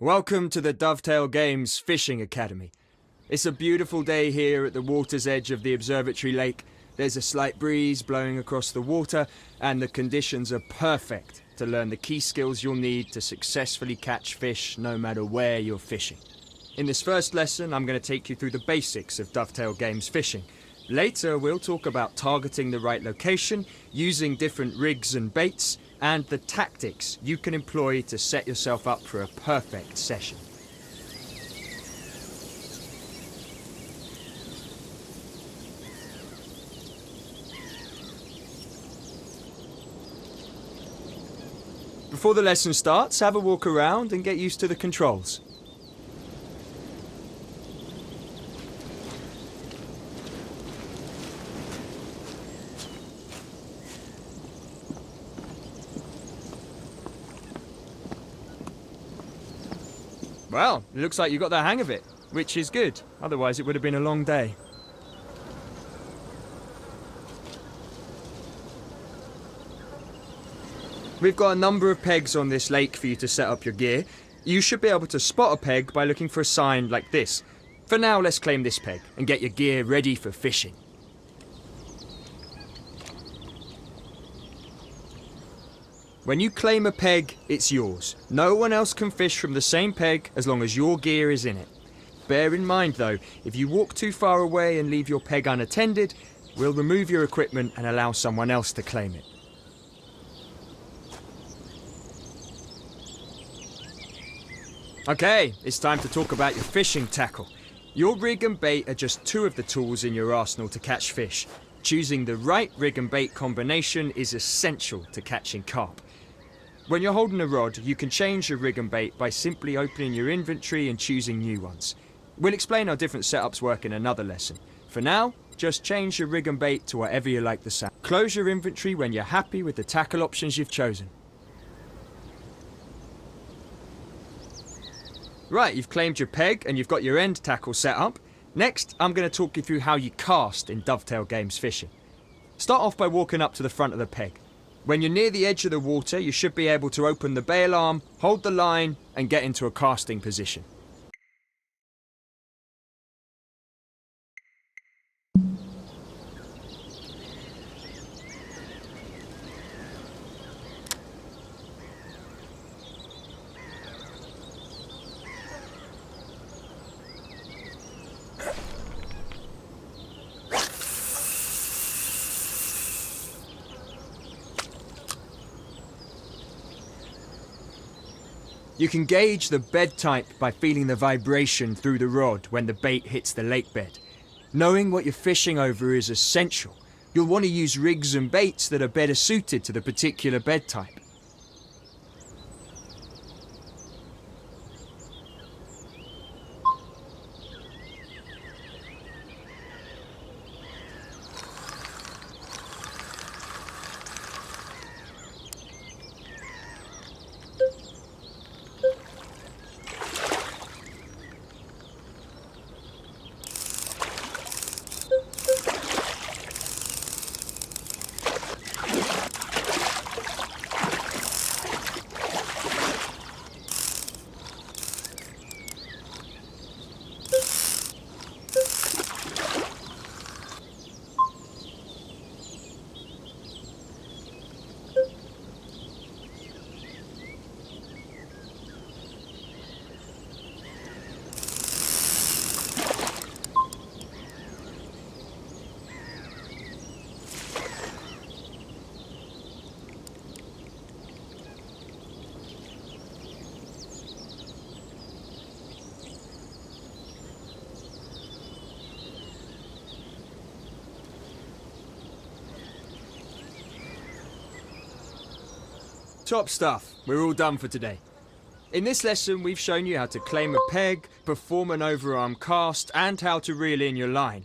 Welcome to the Dovetail Games Fishing Academy. It's a beautiful day here at the water's edge of the observatory lake. There's a slight breeze blowing across the water, and the conditions are perfect to learn the key skills you'll need to successfully catch fish no matter where you're fishing. In this first lesson, I'm going to take you through the basics of Dovetail Games fishing. Later, we'll talk about targeting the right location, using different rigs and baits, and the tactics you can employ to set yourself up for a perfect session. Before the lesson starts, have a walk around and get used to the controls. Well, it looks like you got the hang of it, which is good. Otherwise, it would have been a long day. We've got a number of pegs on this lake for you to set up your gear. You should be able to spot a peg by looking for a sign like this. For now, let's claim this peg and get your gear ready for fishing. When you claim a peg, it's yours. No one else can fish from the same peg as long as your gear is in it. Bear in mind though, if you walk too far away and leave your peg unattended, we'll remove your equipment and allow someone else to claim it. Okay, it's time to talk about your fishing tackle. Your rig and bait are just two of the tools in your arsenal to catch fish. Choosing the right rig and bait combination is essential to catching carp. When you're holding a rod, you can change your rig and bait by simply opening your inventory and choosing new ones. We'll explain how different setups work in another lesson. For now, just change your rig and bait to whatever you like the sound. Close your inventory when you're happy with the tackle options you've chosen. Right, you've claimed your peg and you've got your end tackle set up. Next, I'm going to talk you through how you cast in Dovetail Games fishing. Start off by walking up to the front of the peg. When you're near the edge of the water, you should be able to open the bail arm, hold the line, and get into a casting position. You can gauge the bed type by feeling the vibration through the rod when the bait hits the lake bed. Knowing what you're fishing over is essential. You'll want to use rigs and baits that are better suited to the particular bed type. Top stuff, we're all done for today. In this lesson, we've shown you how to claim a peg, perform an overarm cast, and how to reel in your line.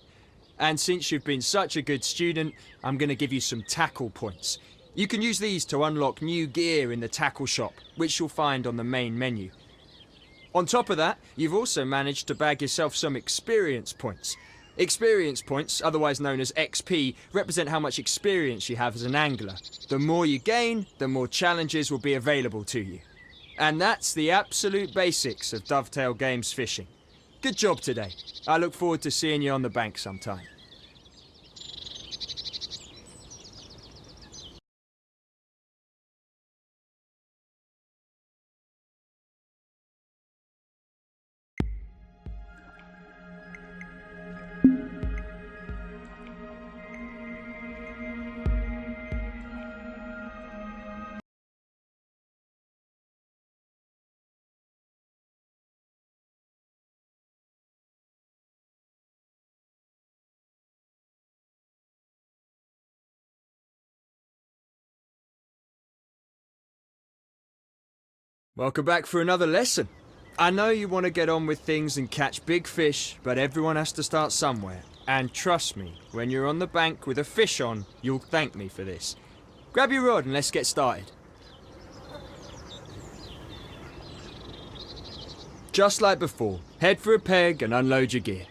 And since you've been such a good student, I'm going to give you some tackle points. You can use these to unlock new gear in the tackle shop, which you'll find on the main menu. On top of that, you've also managed to bag yourself some experience points. Experience points, otherwise known as XP, represent how much experience you have as an angler. The more you gain, the more challenges will be available to you. And that's the absolute basics of Dovetail Games fishing. Good job today. I look forward to seeing you on the bank sometime. Welcome back for another lesson. I know you want to get on with things and catch big fish, but everyone has to start somewhere. And trust me, when you're on the bank with a fish on, you'll thank me for this. Grab your rod and let's get started. Just like before, head for a peg and unload your gear.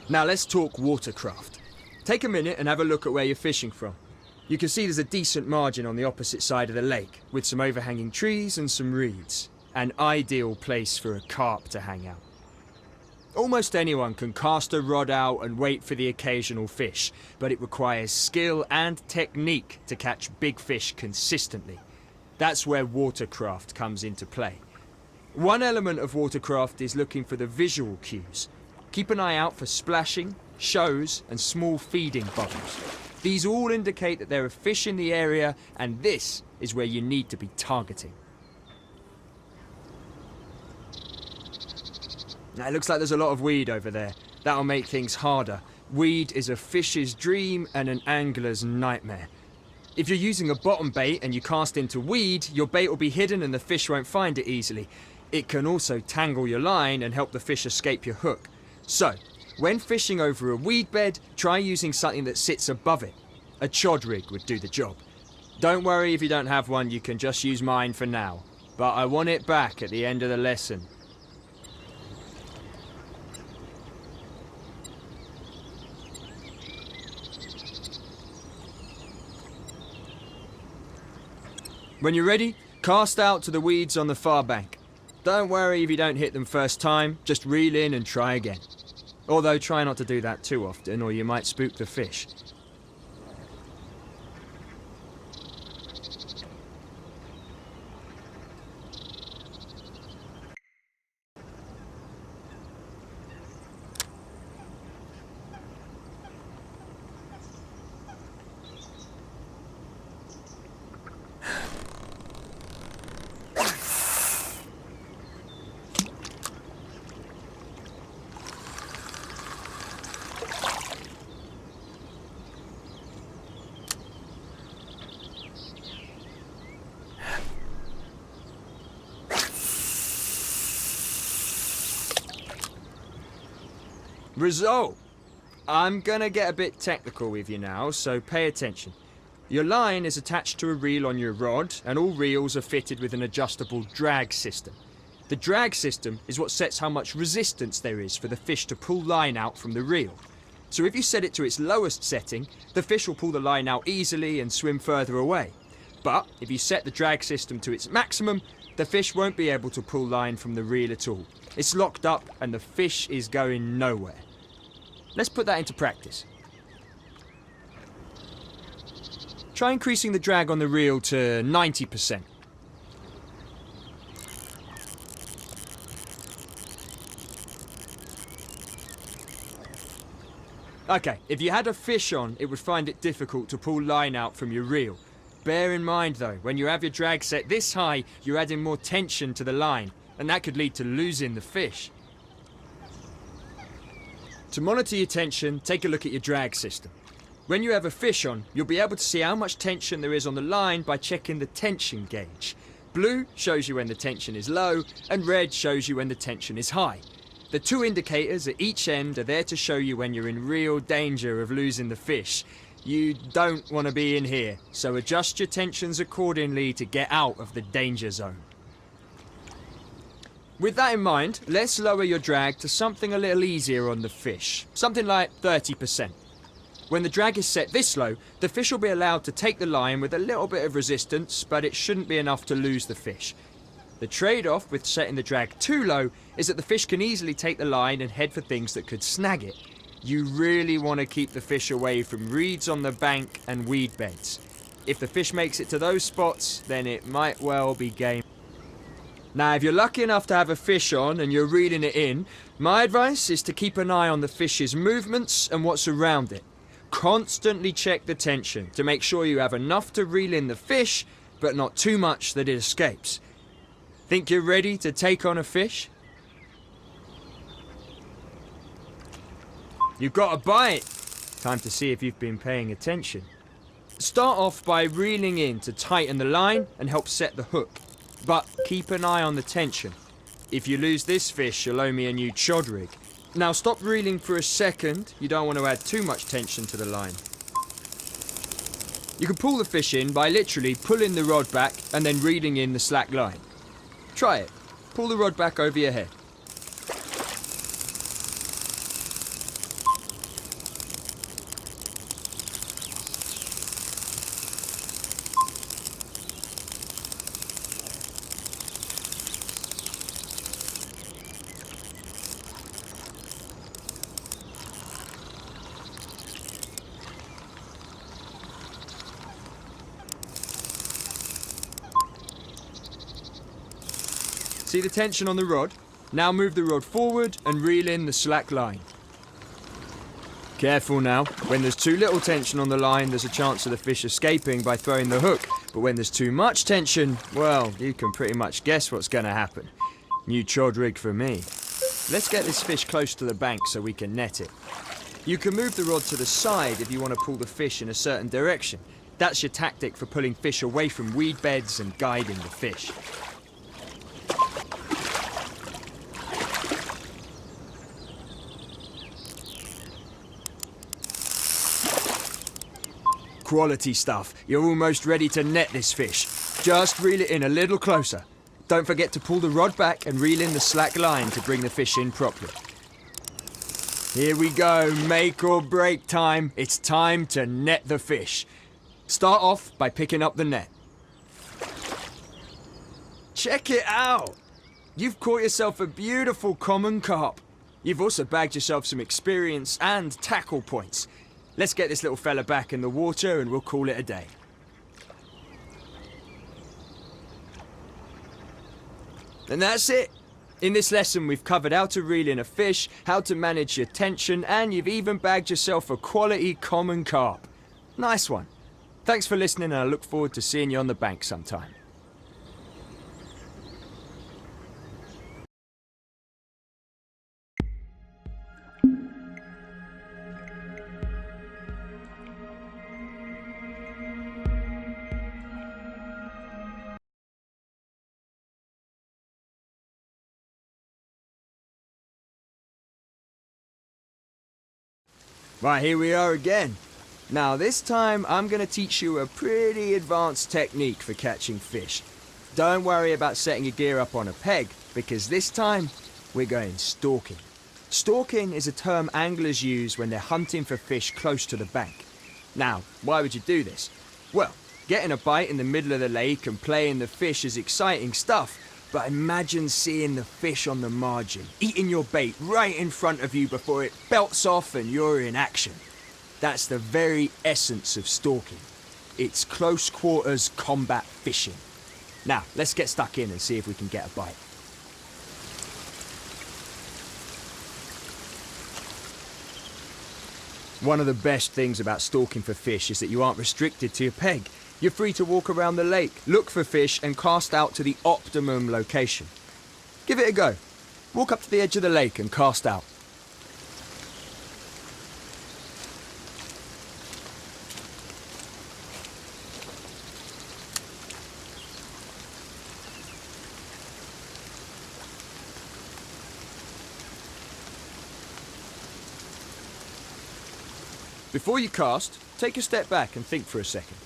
Now let's talk watercraft. Take a minute and have a look at where you're fishing from. You can see there's a decent margin on the opposite side of the lake, with some overhanging trees and some reeds. An ideal place for a carp to hang out. Almost anyone can cast a rod out and wait for the occasional fish, but it requires skill and technique to catch big fish consistently. That's where watercraft comes into play. One element of watercraft is looking for the visual cues. Keep an eye out for splashing, shows and small feeding bubbles. These all indicate that there are fish in the area, and this is where you need to be targeting. Now, it looks like there's a lot of weed over there. That'll make things harder. Weed is a fish's dream and an angler's nightmare. If you're using a bottom bait and you cast into weed, your bait will be hidden and the fish won't find it easily. It can also tangle your line and help the fish escape your hook. So, when fishing over a weed bed, try using something that sits above it. A chod rig would do the job. Don't worry if you don't have one, you can just use mine for now. But I want it back at the end of the lesson. When you're ready, cast out to the weeds on the far bank. Don't worry if you don't hit them first time, just reel in and try again. Although try not to do that too often or you might spook the fish. Result! I'm gonna get a bit technical with you now, so pay attention. Your line is attached to a reel on your rod, and all reels are fitted with an adjustable drag system. The drag system is what sets how much resistance there is for the fish to pull line out from the reel. So if you set it to its lowest setting, the fish will pull the line out easily and swim further away. But if you set the drag system to its maximum, the fish won't be able to pull line from the reel at all. It's locked up and the fish is going nowhere. Let's put that into practice. Try increasing the drag on the reel to 90%. Okay, if you had a fish on, it would find it difficult to pull line out from your reel. Bear in mind though, when you have your drag set this high, you're adding more tension to the line, and that could lead to losing the fish. To monitor your tension, take a look at your drag system. When you have a fish on, you'll be able to see how much tension there is on the line by checking the tension gauge. Blue shows you when the tension is low, and red shows you when the tension is high. The two indicators at each end are there to show you when you're in real danger of losing the fish. You don't want to be in here, so adjust your tensions accordingly to get out of the danger zone. With that in mind, let's lower your drag to something a little easier on the fish. Something like 30%. When the drag is set this low, the fish will be allowed to take the line with a little bit of resistance, but it shouldn't be enough to lose the fish. The trade-off with setting the drag too low is that the fish can easily take the line and head for things that could snag it. You really want to keep the fish away from reeds on the bank and weed beds. If the fish makes it to those spots, then it might well be game. Now, if you're lucky enough to have a fish on and you're reeling it in, my advice is to keep an eye on the fish's movements and what's around it. Constantly check the tension to make sure you have enough to reel in the fish, but not too much that it escapes. Think you're ready to take on a fish? You've got a bite! Time to see if you've been paying attention. Start off by reeling in to tighten the line and help set the hook. But keep an eye on the tension. If you lose this fish, you'll owe me a new chod rig. Now stop reeling for a second. You don't want to add too much tension to the line. You can pull the fish in by literally pulling the rod back and then reeling in the slack line. Try it. Pull the rod back over your head. See the tension on the rod? Now move the rod forward and reel in the slack line. Careful now. When there's too little tension on the line, there's a chance of the fish escaping by throwing the hook. But when there's too much tension, well, you can pretty much guess what's going to happen. New chod rig for me. Let's get this fish close to the bank so we can net it. You can move the rod to the side if you want to pull the fish in a certain direction. That's your tactic for pulling fish away from weed beds and guiding the fish. Quality stuff. You're almost ready to net this fish. Just reel it in a little closer. Don't forget to pull the rod back and reel in the slack line to bring the fish in properly. Here we go, make or break time. It's time to net the fish. Start off by picking up the net. Check it out! You've caught yourself a beautiful common carp. You've also bagged yourself some experience and tackle points. Let's get this little fella back in the water and we'll call it a day. And that's it. In this lesson we've covered how to reel in a fish, how to manage your tension, and you've even bagged yourself a quality common carp. Nice one. Thanks for listening and I look forward to seeing you on the bank sometime. Right, here we are again. Now this time I'm going to teach you a pretty advanced technique for catching fish. Don't worry about setting your gear up on a peg, because this time we're going stalking. Stalking is a term anglers use when they're hunting for fish close to the bank. Now, why would you do this? Well, getting a bite in the middle of the lake and playing the fish is exciting stuff. But imagine seeing the fish on the margin, eating your bait right in front of you before it belts off and you're in action. That's the very essence of stalking. It's close quarters combat fishing. Now, let's get stuck in and see if we can get a bite. One of the best things about stalking for fish is that you aren't restricted to your peg. You're free to walk around the lake, look for fish, and cast out to the optimum location. Give it a go. Walk up to the edge of the lake and cast out. Before you cast, take a step back and think for a second.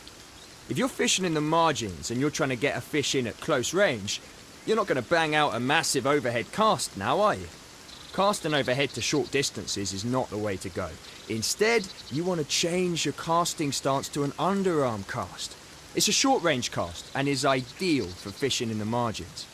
If you're fishing in the margins and you're trying to get a fish in at close range, you're not going to bang out a massive overhead cast now, are you? Casting overhead to short distances is not the way to go. Instead, you want to change your casting stance to an underarm cast. It's a short-range cast and is ideal for fishing in the margins.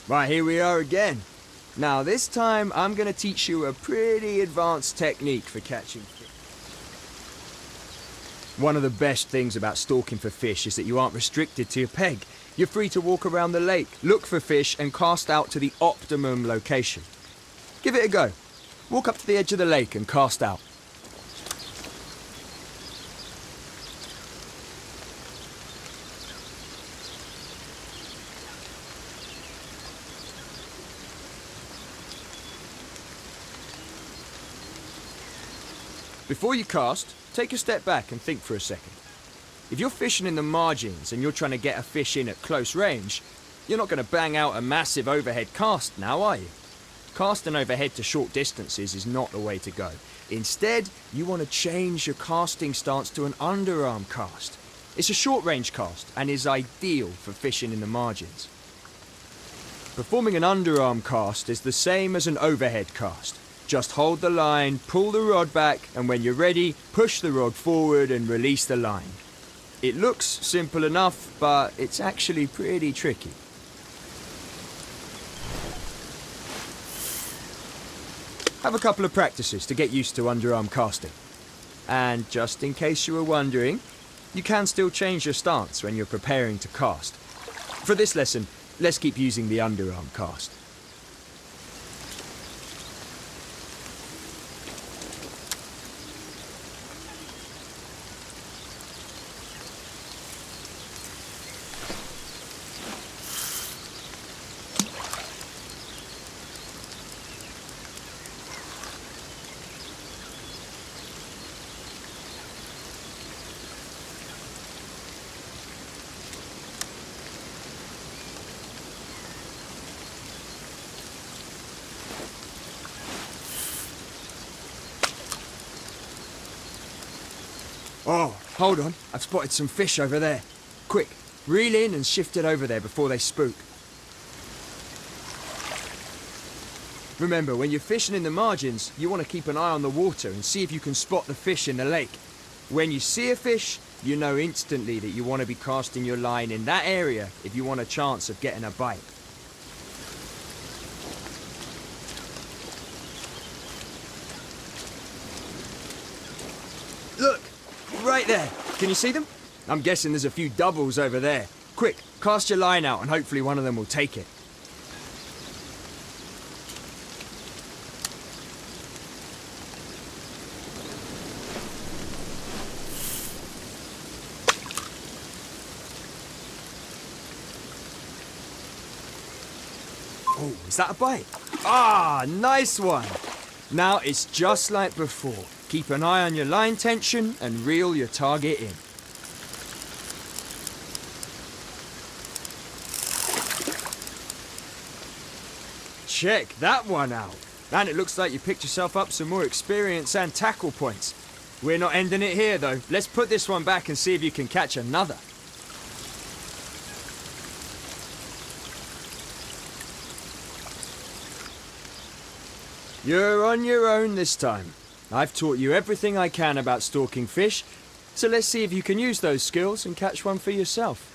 Right, here we are again. Now this time I'm going to teach you a pretty advanced technique for catching fish. One of the best things about stalking for fish is that you aren't restricted to your peg. You're free to walk around the lake, look for fish and cast out to the optimum location. Give it a go. Walk up to the edge of the lake and cast out. Before you cast, take a step back and think for a second. If you're fishing in the margins and you're trying to get a fish in at close range, you're not going to bang out a massive overhead cast now, are you? Casting overhead to short distances is not the way to go. Instead, you want to change your casting stance to an underarm cast. It's a short-range cast and is ideal for fishing in the margins. Performing an underarm cast is the same as an overhead cast. Just hold the line, pull the rod back, and when you're ready, push the rod forward and release the line. It looks simple enough, but it's actually pretty tricky. Have a couple of practices to get used to underarm casting. And just in case you were wondering, you can still change your stance when you're preparing to cast. For this lesson, let's keep using the underarm cast. Oh, hold on. I've spotted some fish over there. Quick, reel in and shift it over there before they spook. Remember, when you're fishing in the margins, you want to keep an eye on the water and see if you can spot the fish in the lake. When you see a fish, you know instantly that you want to be casting your line in that area if you want a chance of getting a bite. Look! Right there. Can you see them? I'm guessing there's a few doubles over there. Quick, cast your line out and hopefully one of them will take it. Oh, is that a bite? Ah, nice one. Now it's just like before. Keep an eye on your line tension and reel your target in. Check that one out. And it looks like you picked yourself up some more experience and tackle points. We're not ending it here though. Let's put this one back and see if you can catch another. You're on your own this time. I've taught you everything I can about stalking fish, so let's see if you can use those skills and catch one for yourself.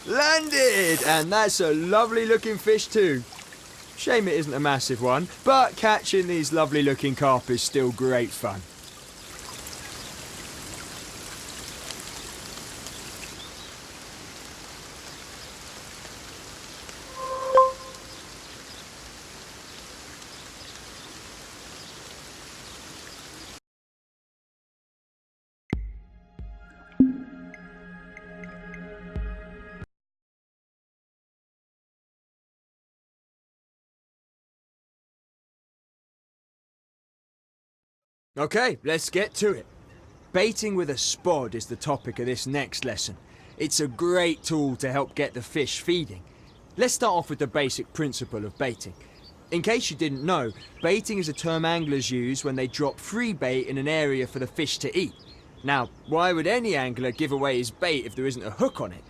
Landed! And that's a lovely looking fish too. Shame it isn't a massive one, but catching these lovely looking carp is still great fun. Okay, let's get to it. Baiting with a spod is the topic of this next lesson. It's a great tool to help get the fish feeding. Let's start off with the basic principle of baiting. In case you didn't know, baiting is a term anglers use when they drop free bait in an area for the fish to eat. Now, why would any angler give away his bait if there isn't a hook on it?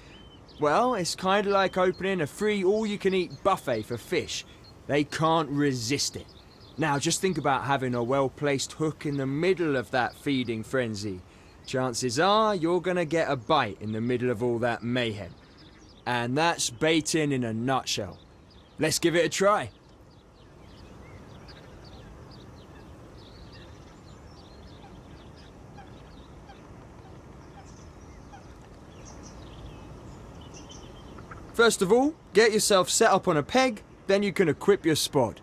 Well, it's kind of like opening a free all-you-can-eat buffet for fish. They can't resist it. Now, just think about having a well-placed hook in the middle of that feeding frenzy. Chances are you're going to get a bite in the middle of all that mayhem. And that's baiting in a nutshell. Let's give it a try. First of all, get yourself set up on a peg, then you can equip your spod.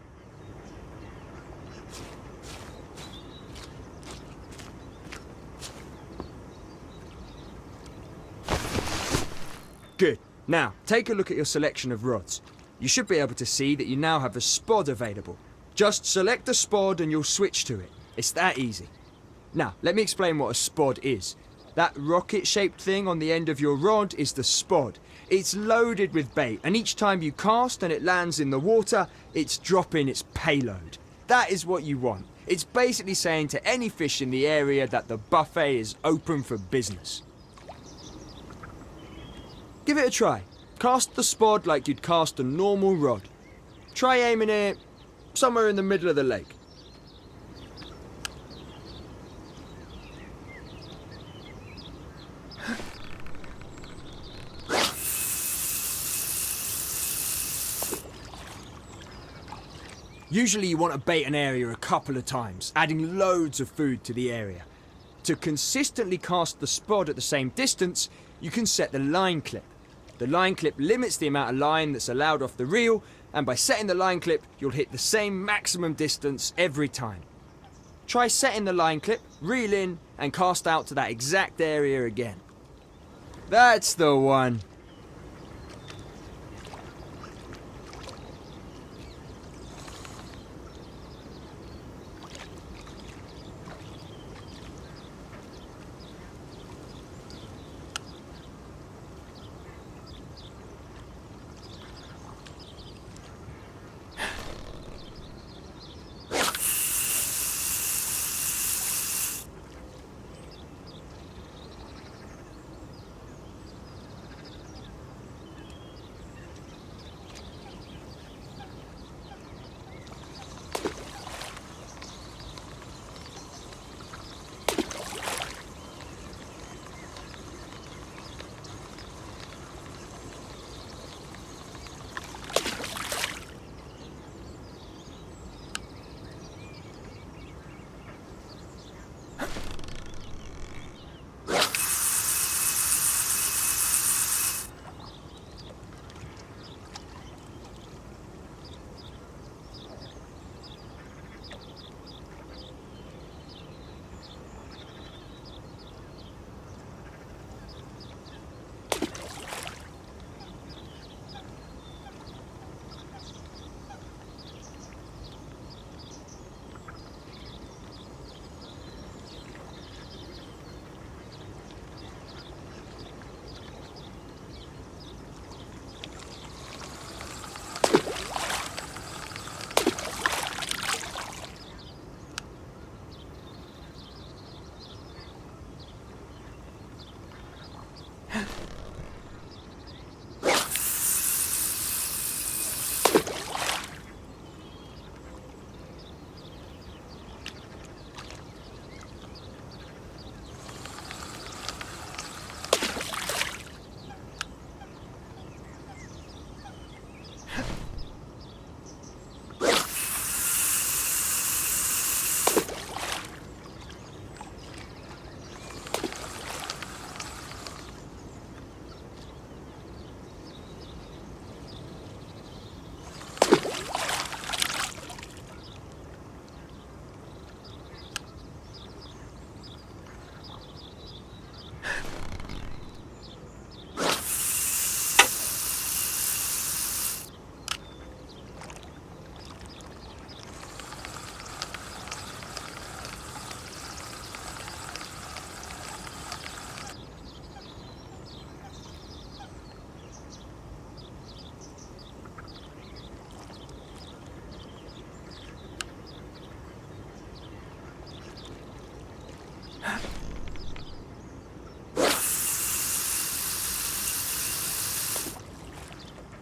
Good. Now, take a look at your selection of rods. You should be able to see that you now have a spod available. Just select the spod and you'll switch to it. It's that easy. Now, let me explain what a spod is. That rocket-shaped thing on the end of your rod is the spod. It's loaded with bait, and each time you cast and it lands in the water, it's dropping its payload. That is what you want. It's basically saying to any fish in the area that the buffet is open for business. Give it a try. Cast the spod like you'd cast a normal rod. Try aiming it somewhere in the middle of the lake. Usually you want to bait an area a couple of times, adding loads of food to the area. To consistently cast the spod at the same distance, you can set the line clip. The line clip limits the amount of line that's allowed off the reel, and by setting the line clip, you'll hit the same maximum distance every time. Try setting the line clip, reel in, and cast out to that exact area again. That's the one.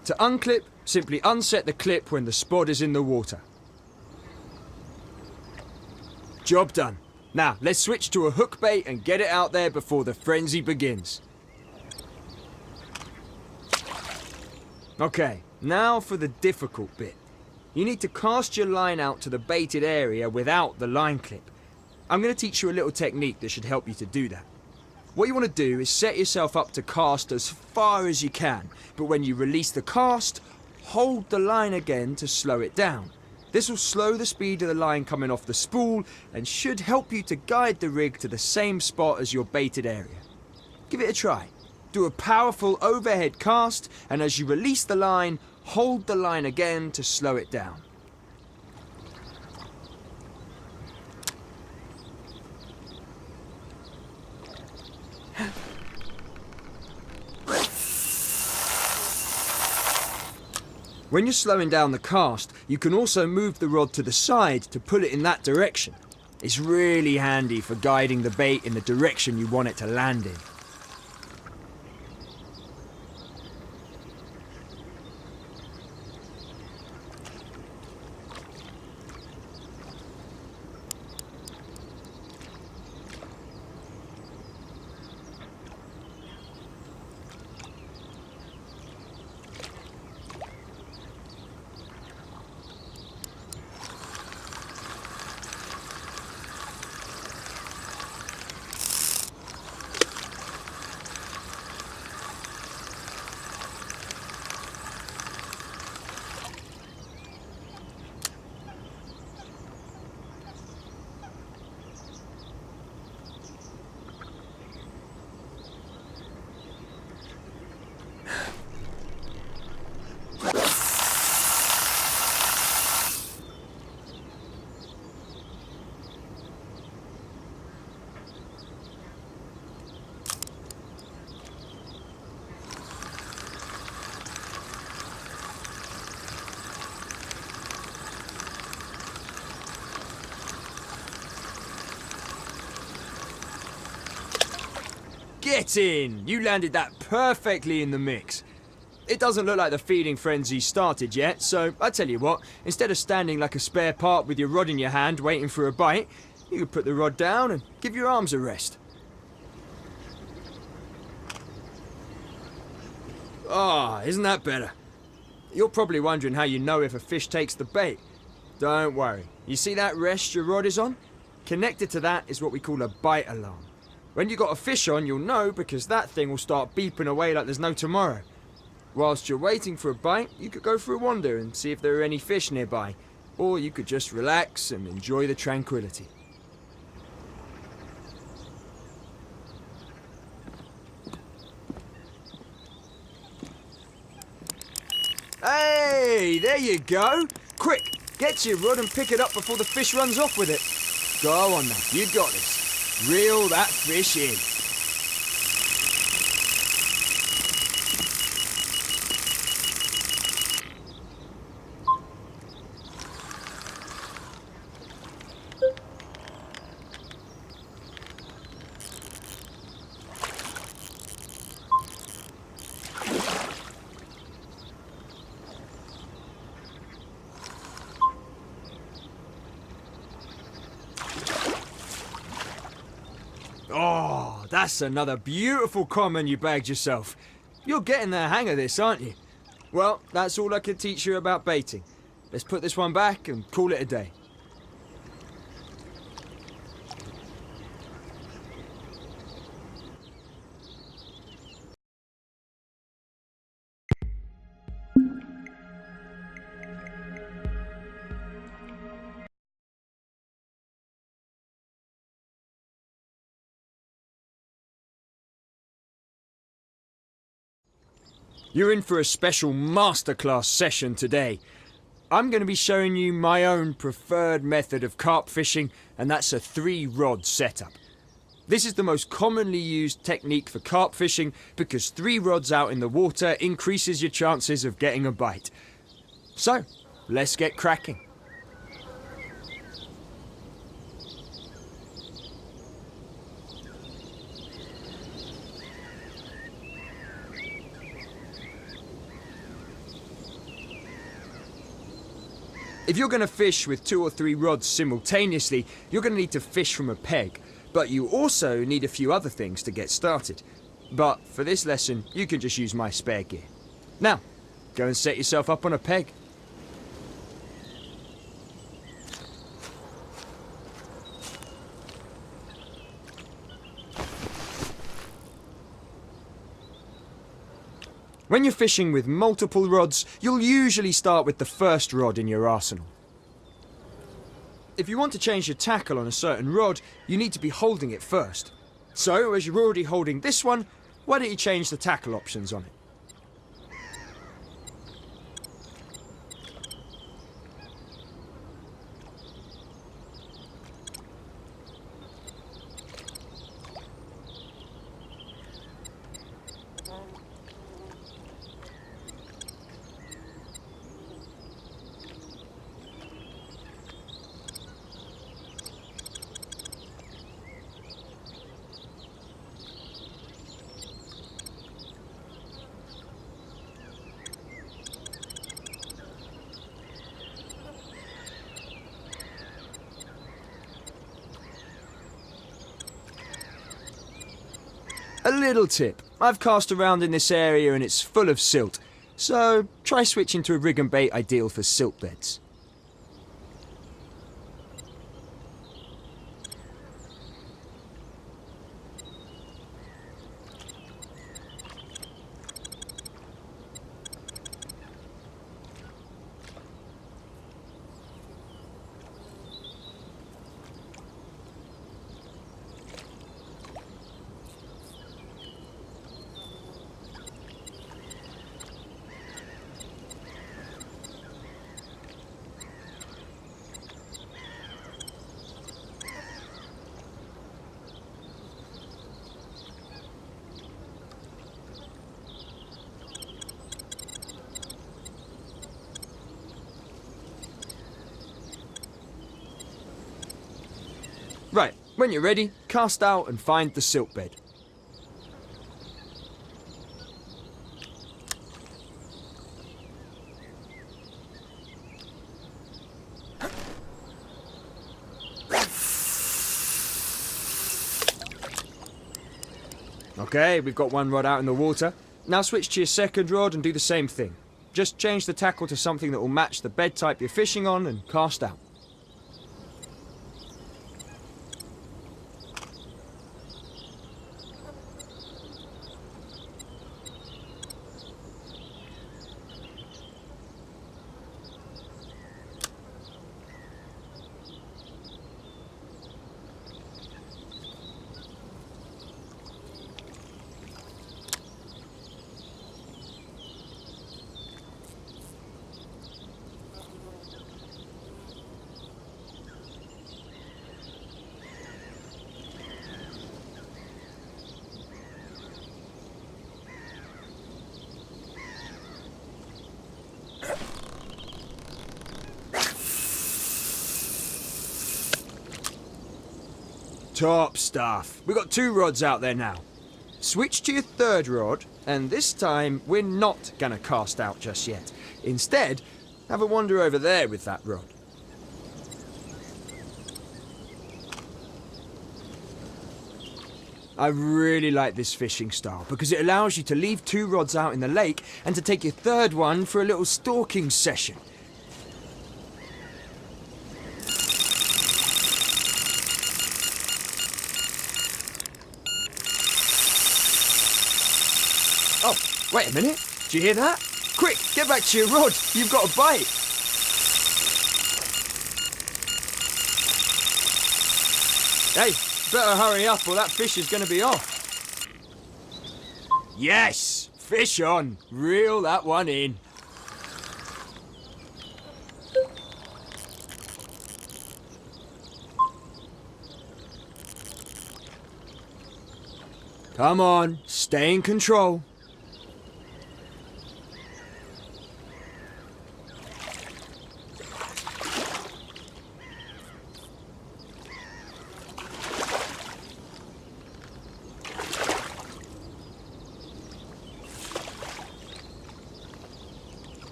To unclip, simply unset the clip when the spot is in the water. Job done. Now, let's switch to a hook bait and get it out there before the frenzy begins. Okay, now for the difficult bit. You need to cast your line out to the baited area without the line clip. I'm going to teach you a little technique that should help you to do that. What you want to do is set yourself up to cast as far as you can, but when you release the cast, hold the line again to slow it down. This will slow the speed of the line coming off the spool and should help you to guide the rig to the same spot as your baited area. Give it a try. Do a powerful overhead cast, and as you release the line, hold the line again to slow it down. When you're slowing down the cast, you can also move the rod to the side to pull it in that direction. It's really handy for guiding the bait in the direction you want it to land in. Get in! You landed that perfectly in the mix. It doesn't look like the feeding frenzy started yet, so I tell you what, instead of standing like a spare part with your rod in your hand waiting for a bite, you could put the rod down and give your arms a rest. Ah, isn't that better? You're probably wondering how you know if a fish takes the bait. Don't worry. You see that rest your rod is on? Connected to that is what we call a bite alarm. When you got a fish on, you'll know because that thing will start beeping away like there's no tomorrow. Whilst you're waiting for a bite, you could go for a wander and see if there are any fish nearby, or you could just relax and enjoy the tranquility. Hey, there you go. Quick, get to your rod and pick it up before the fish runs off with it. Go on now, you got this. Reel that fish in. Oh, that's another beautiful common you bagged yourself. You're getting the hang of this, aren't you? Well, that's all I can teach you about baiting. Let's put this one back and call it a day. You're in for a special masterclass session today. I'm going to be showing you my own preferred method of carp fishing, and that's a 3-rod setup. This is the most commonly used technique for carp fishing because 3 rods out in the water increases your chances of getting a bite. So, let's get cracking. If you're going to fish with 2 or 3 rods simultaneously, you're going to need to fish from a peg, but you also need a few other things to get started. But for this lesson, you can just use my spare gear. Now, go and set yourself up on a peg. When you're fishing with multiple rods, you'll usually start with the first rod in your arsenal. If you want to change your tackle on a certain rod, you need to be holding it first. So, as you're already holding this one, why don't you change the tackle options on it? A little tip. I've cast around in this area and it's full of silt, so try switching to a rig and bait ideal for silt beds. Right, when you're ready, cast out and find the silt bed. Okay, we've got one rod out in the water. Now switch to your second rod and do the same thing. Just change the tackle to something that will match the bed type you're fishing on and cast out. Top stuff. We've got 2 rods out there now. Switch to your third rod, and this time we're not gonna cast out just yet. Instead, have a wander over there with that rod. I really like this fishing style because it allows you to leave 2 rods out in the lake and to take your third one for a little stalking session. Oh, wait a minute. Do you hear that? Quick, get back to your rod. You've got a bite. Hey, better hurry up or that fish is going to be off. Yes! Fish on. Reel that one in. Come on, stay in control.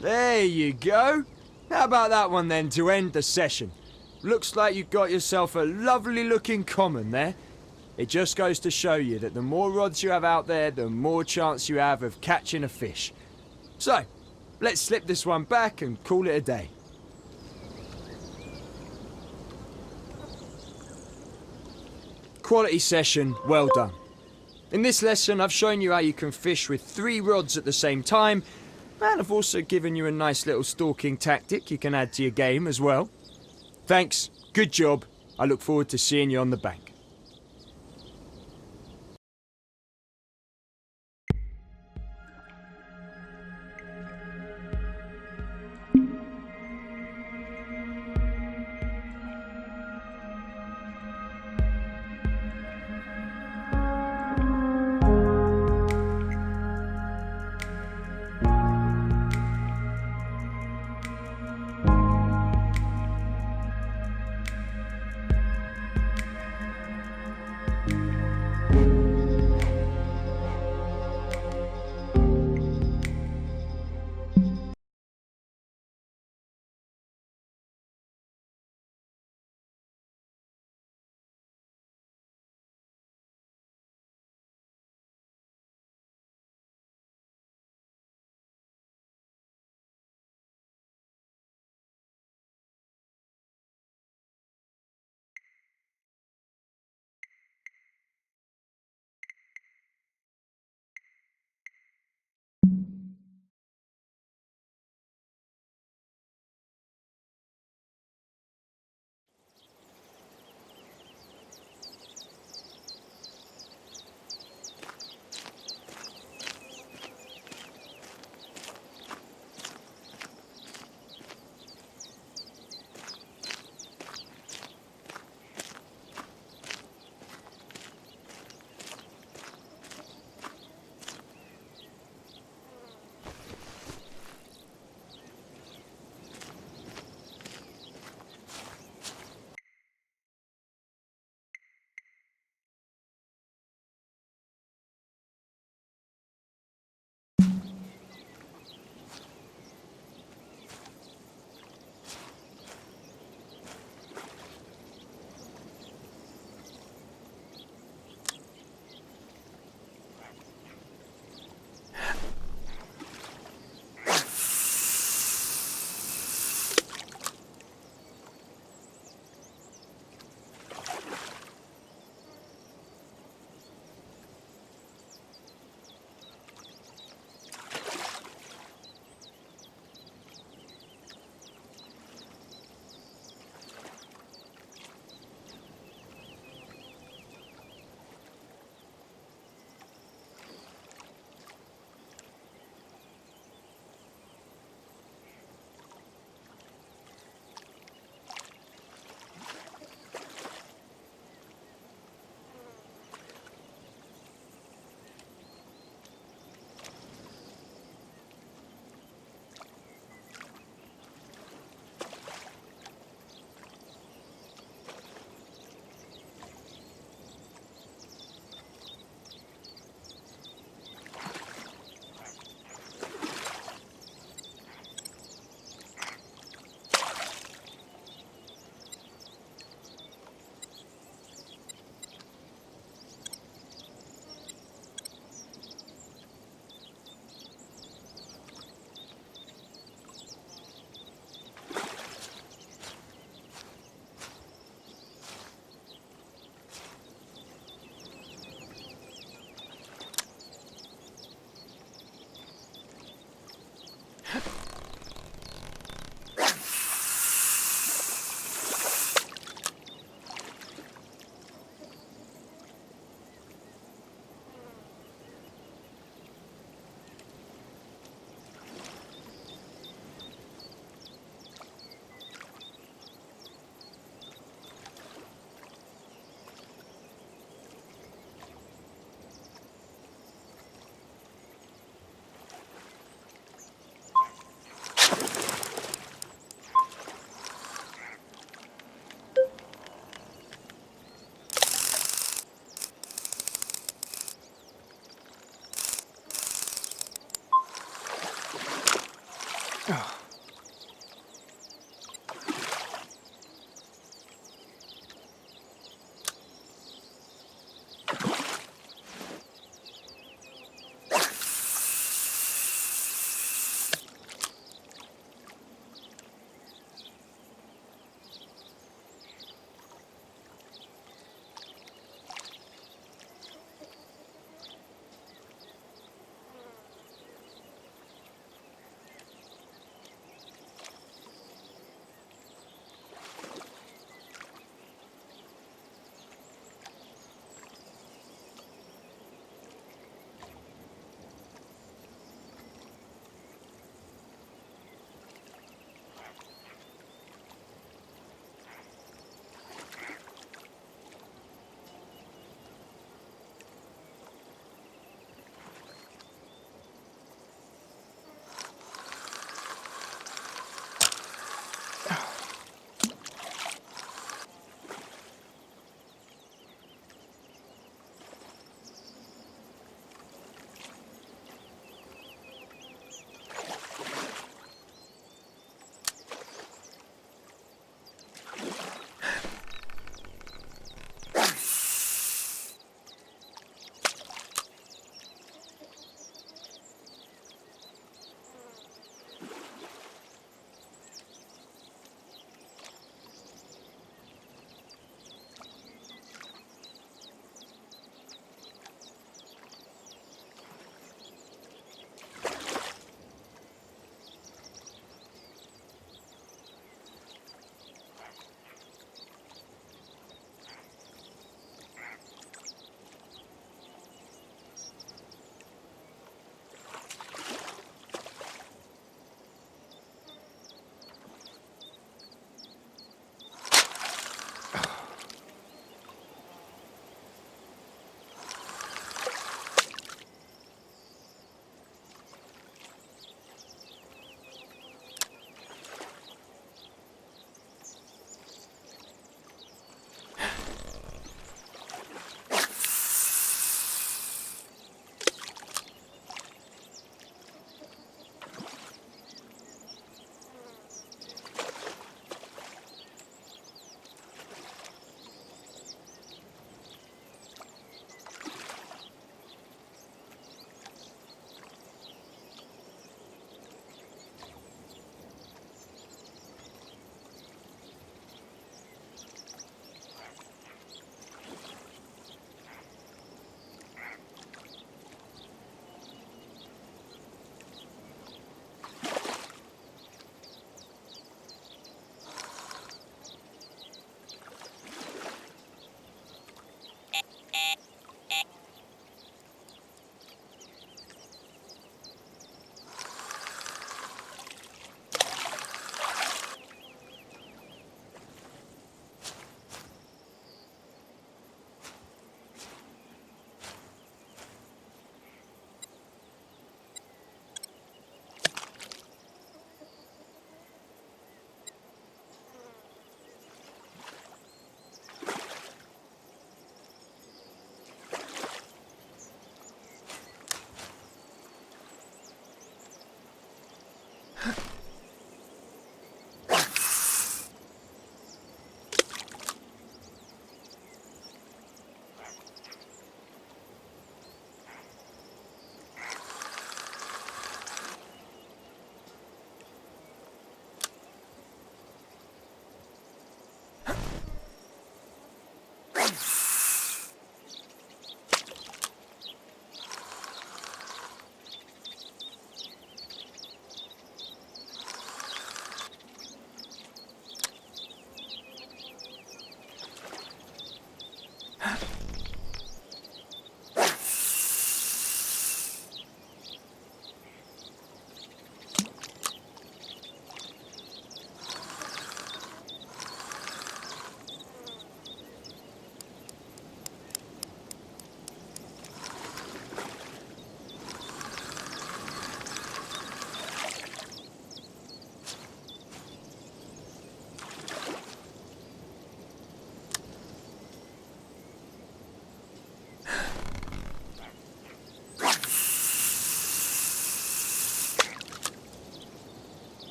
There you go. How about that one then to end the session? Looks like you've got yourself a lovely looking common there. It just goes to show you that the more rods you have out there, the more chance you have of catching a fish. So, let's slip this one back and call it a day. Quality session, well done. In this lesson, I've shown you how you can fish with 3 rods at the same time, and I've also given you a nice little stalking tactic you can add to your game as well. Thanks, good job. I look forward to seeing you on the bank.